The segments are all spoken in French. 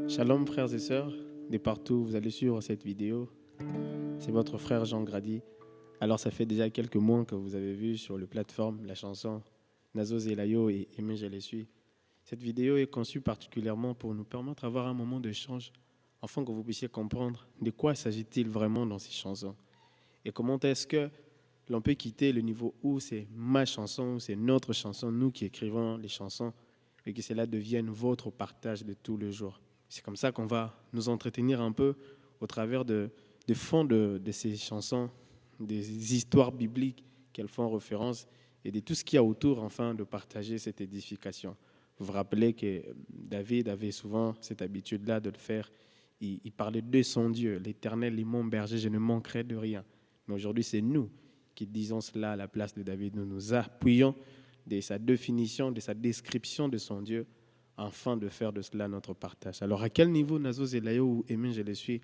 Shalom frères et sœurs, de partout vous allez suivre cette vidéo. C'est votre frère Jean Grady. Alors ça fait déjà quelques mois que vous avez vu sur le plateforme la chanson Nazo Zelayo et Aimé Je les suis. Cette vidéo est conçue particulièrement pour nous permettre d'avoir un moment d'échange afin que vous puissiez comprendre de quoi s'agit-il vraiment dans ces chansons et comment est-ce que l'on peut quitter le niveau où c'est ma chanson, où c'est notre chanson, nous qui écrivons les chansons, et que cela devienne votre partage de tous les jours. C'est comme ça qu'on va nous entretenir un peu au travers de fond de ces chansons, des histoires bibliques qu'elles font référence et de tout ce qu'il y a autour, enfin, de partager cette édification. Vous vous rappelez que David avait souvent cette habitude-là de le faire. Il parlait de son Dieu, l'Éternel est mon berger, je ne manquerai de rien. Mais aujourd'hui, c'est nous qui disons cela à la place de David. Nous nous appuyons de sa définition, de sa description de son Dieu, afin de faire de cela notre partage. Alors, à quel niveau Nazo Zelayo ou Aimé Je les suis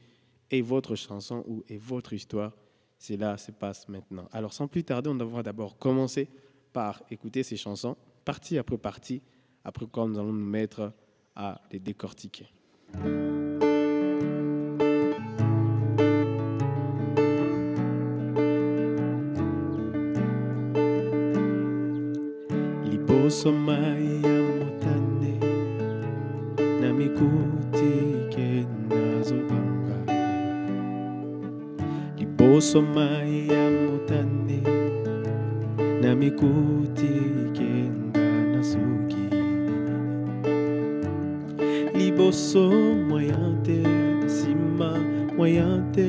est votre chanson ou est votre histoire? Cela se passe maintenant. Alors, sans plus tarder, on va d'abord commencer par écouter ces chansons, partie après partie, après quoi nous allons nous mettre à les décortiquer. Liboso mai ya motane na mikuti ke nazobanga. Liboso mai ya motane na mikuti ke nasuki. Liboso moyante sima moyante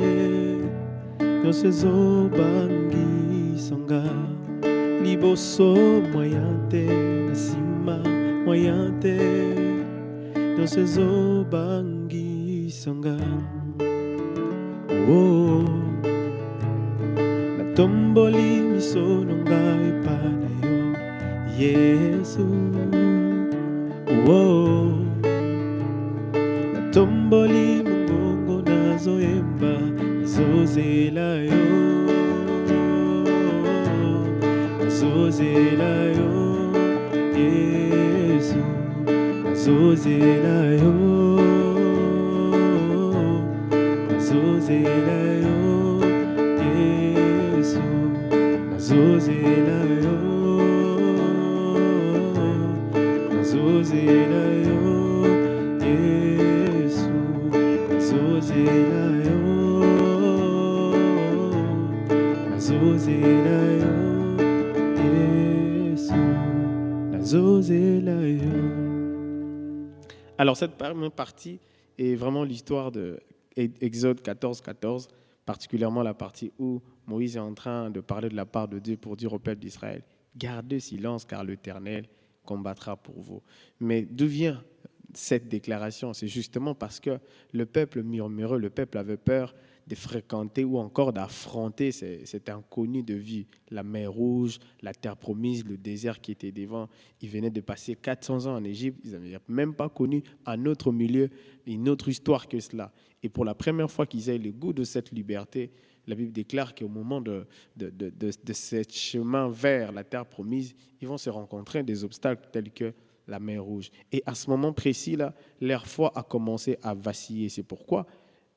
nyonso ezobangi sanga. Liboso moyante nasima moyante nyonso ezobangi sanga. Oh, natomboli miso na ngai epai na yo Yesu. Oh, natomboli mongongo nazoyemba nazozela yo, nazozela yo Yesu, nazozela yo, nazozela yo Yesu, nazozela yo, nazozela yo Yesu, nazozela yo, nazozela yo Yesu, nazozela yo. Alors cette première partie est vraiment l'histoire de Exode 14, particulièrement la partie où Moïse est en train de parler de la part de Dieu pour dire au peuple d'Israël, gardez silence car l'Éternel combattra pour vous. Mais d'où vient cette déclaration? C'est justement parce que le peuple murmurait, le peuple avait peur de fréquenter ou encore d'affronter cet inconnu de vie, la mer Rouge, la terre promise, le désert qui était devant. Ils venaient de passer 400 ans en Égypte, ils n'avaient même pas connu un autre milieu, une autre histoire que cela. Et pour la première fois qu'ils aient le goût de cette liberté, la Bible déclare qu'au moment de ce chemin vers la terre promise, ils vont se rencontrer des obstacles tels que la mer Rouge. Et à ce moment précis-là, leur foi a commencé à vaciller. C'est pourquoi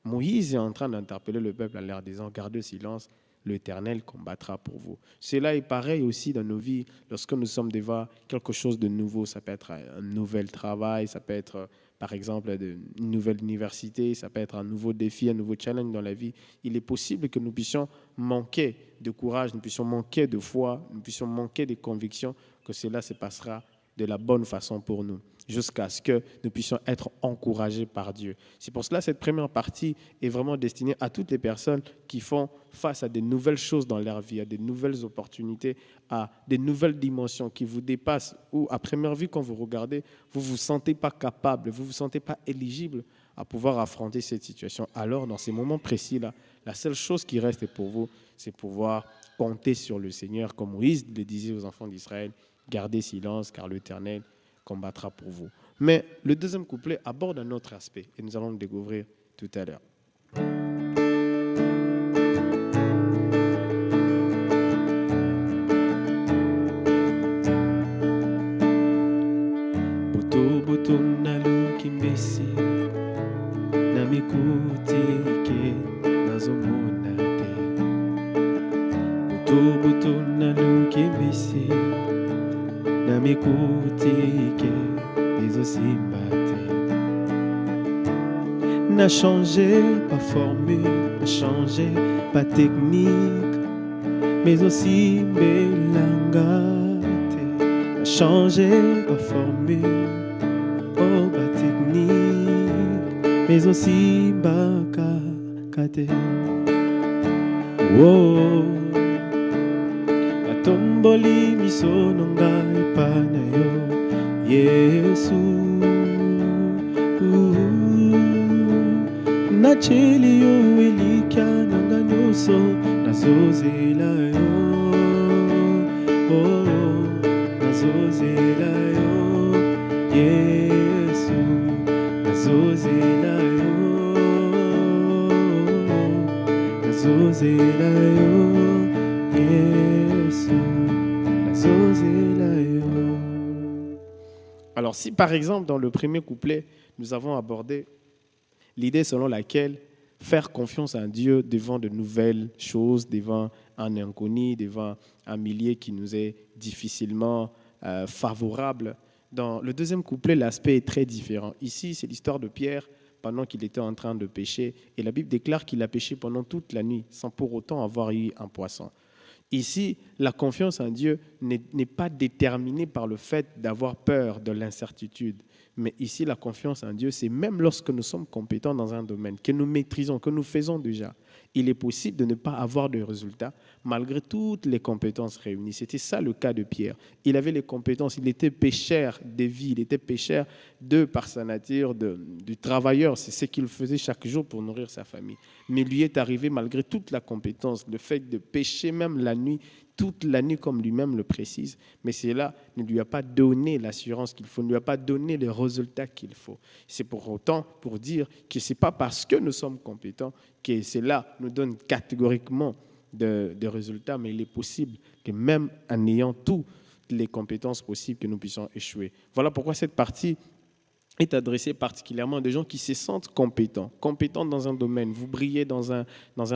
Moïse est en train d'interpeller le peuple en leur disant « Gardez silence, l'Éternel combattra pour vous ». Cela est pareil aussi dans nos vies lorsque nous sommes devant quelque chose de nouveau. Ça peut être un nouvel travail, ça peut être par exemple une nouvelle université, ça peut être un nouveau défi, un nouveau challenge dans la vie. Il est possible que nous puissions manquer de courage, nous puissions manquer de foi, nous puissions manquer de conviction que cela se passera de la bonne façon pour nous, jusqu'à ce que nous puissions être encouragés par Dieu. C'est pour cela que cette première partie est vraiment destinée à toutes les personnes qui font face à de nouvelles choses dans leur vie, à de nouvelles opportunités, à de nouvelles dimensions qui vous dépassent, ou à première vue, quand vous regardez, vous ne vous sentez pas capable, vous ne vous sentez pas éligible à pouvoir affronter cette situation. Alors, dans ces moments précis-là, la seule chose qui reste pour vous, c'est pouvoir compter sur le Seigneur, comme Moïse le disait aux enfants d'Israël, gardez silence, car l'Éternel combattra pour vous. Mais le deuxième couplet aborde un autre aspect, et nous allons le découvrir tout à l'heure. Buto buto naluki mbesi namikutike nazomona te butu nalukimbisi namikutike ezosimba te n'a changé pas formule n'a changé pas technique mais aussi belanga te n'a changé pas formule oh pas technique mais aussi baka kate oh atomboli misono ngai pana yo Yesu nacheli yo elikia nanga nyonso nazozela yo oh nazozela yo Yesu nazozela yo nazozela yo Yesu nazozela yo. Alors si par exemple dans le premier couplet nous avons abordé l'idée selon laquelle faire confiance à Dieu devant de nouvelles choses, devant un inconnu, devant un milieu qui nous est difficilement favorable. Dans le deuxième couplet, l'aspect est très différent. Ici, c'est l'histoire de Pierre pendant qu'il était en train de pêcher. Et la Bible déclare qu'il a pêché pendant toute la nuit sans pour autant avoir eu un poisson. Ici, la confiance en Dieu n'est pas déterminée par le fait d'avoir peur de l'incertitude. Mais ici, la confiance en Dieu, c'est même lorsque nous sommes compétents dans un domaine, que nous maîtrisons, que nous faisons déjà. Il est possible de ne pas avoir de résultats malgré toutes les compétences réunies. C'était ça le cas de Pierre. Il avait les compétences, il était pêcheur de vie, il était pêcheur par sa nature, du travailleur. C'est ce qu'il faisait chaque jour pour nourrir sa famille. Mais lui est arrivé, malgré toute la compétence, le fait de pêcher même la nuit, toute la nuit comme lui-même le précise, mais cela ne lui a pas donné l'assurance qu'il faut, ne lui a pas donné les résultats qu'il faut. C'est pour autant pour dire que ce n'est pas parce que nous sommes compétents que cela nous donne catégoriquement de résultats, mais il est possible que même en ayant toutes les compétences possibles, que nous puissions échouer. Voilà pourquoi cette partie est adressée particulièrement à des gens qui se sentent compétents dans un domaine. Vous brillez dans un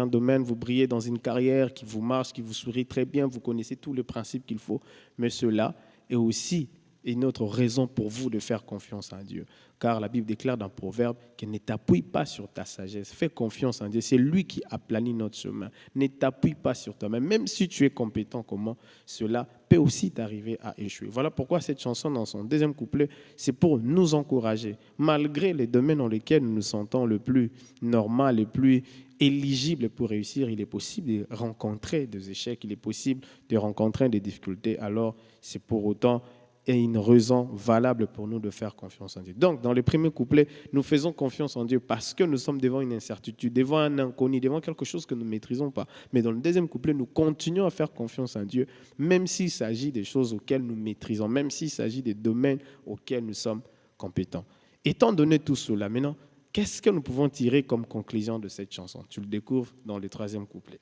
domaine, vous brillez dans une carrière qui vous marche, qui vous sourit très bien, vous connaissez tous les principes qu'il faut, mais cela est aussi une autre raison pour vous de faire confiance en Dieu. Car la Bible déclare dans Proverbe qu'elle ne t'appuie pas sur ta sagesse. Fais confiance en Dieu. C'est lui qui aplani notre chemin. Ne t'appuie pas sur toi-même. Même si tu es compétent, comment cela peut aussi t'arriver à échouer. Voilà pourquoi cette chanson, dans son deuxième couplet, c'est pour nous encourager. Malgré les domaines dans lesquels nous nous sentons le plus normal, le plus éligible pour réussir, il est possible de rencontrer des échecs, il est possible de rencontrer des difficultés. Alors, c'est pour autant une raison valable pour nous de faire confiance en Dieu. Donc, dans le premier couplet, nous faisons confiance en Dieu parce que nous sommes devant une incertitude, devant un inconnu, devant quelque chose que nous ne maîtrisons pas. Mais dans le deuxième couplet, nous continuons à faire confiance en Dieu, même s'il s'agit des choses auxquelles nous maîtrisons, même s'il s'agit des domaines auxquels nous sommes compétents. Étant donné tout cela, maintenant, qu'est-ce que nous pouvons tirer comme conclusion de cette chanson? Tu le découvres dans le troisième couplet.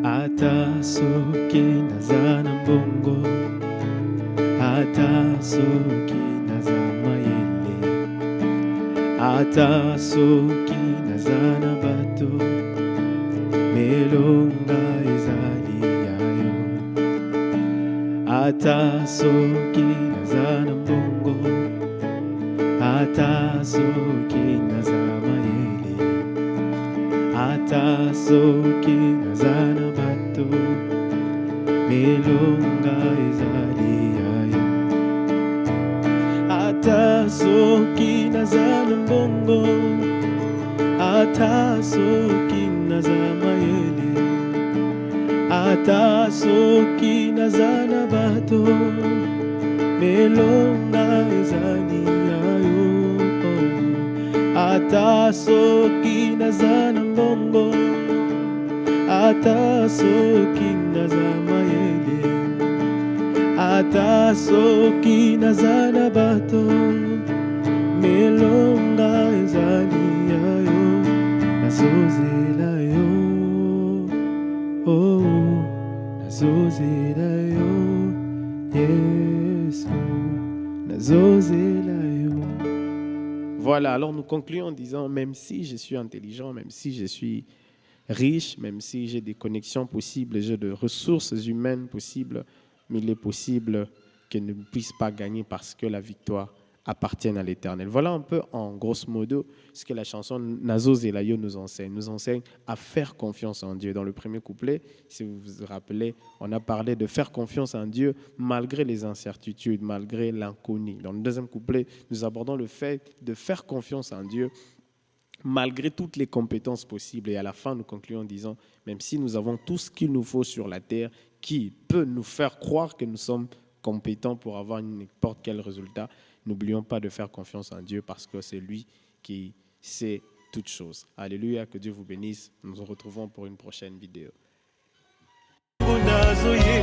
Ata soki naza na mbongo, ata soki naza mayele, ata soki naza na bato, melonga ezali yayo. Ata soki naza na mbongo, ata soki naza mayele, ata soki naza na bato, melonga ezali yayo. Ata soki naza na mbongo, ata soki naza mayele, ata soki naza na bato, melonga ezali yayo. Ata soki naza na mbongo, ata soki naza mayele, ata soki naza na bato, melonga ezali yayo. Nazozela yo, nazozela yo Yesu nazozela yo. Voilà, alors nous concluons en disant, même si je suis intelligent, même si je suis riche, même si j'ai des connexions possibles, j'ai des ressources humaines possibles, mais il est possible que je ne puisse pas gagner parce que la victoire appartient à l'Éternel. Voilà un peu en grosso modo ce que la chanson Nazo Zelayo nous enseigne à faire confiance en Dieu. Dans le premier couplet, si vous vous rappelez, on a parlé de faire confiance en Dieu malgré les incertitudes, malgré l'inconnu. Dans le deuxième couplet, nous abordons le fait de faire confiance en Dieu malgré toutes les compétences possibles. Et à la fin, nous concluons en disant, même si nous avons tout ce qu'il nous faut sur la terre, qui peut nous faire croire que nous sommes compétents pour avoir n'importe quel résultat, n'oublions pas de faire confiance en Dieu parce que c'est lui qui sait toutes choses. Alléluia, que Dieu vous bénisse. Nous nous retrouvons pour une prochaine vidéo. Alléluia.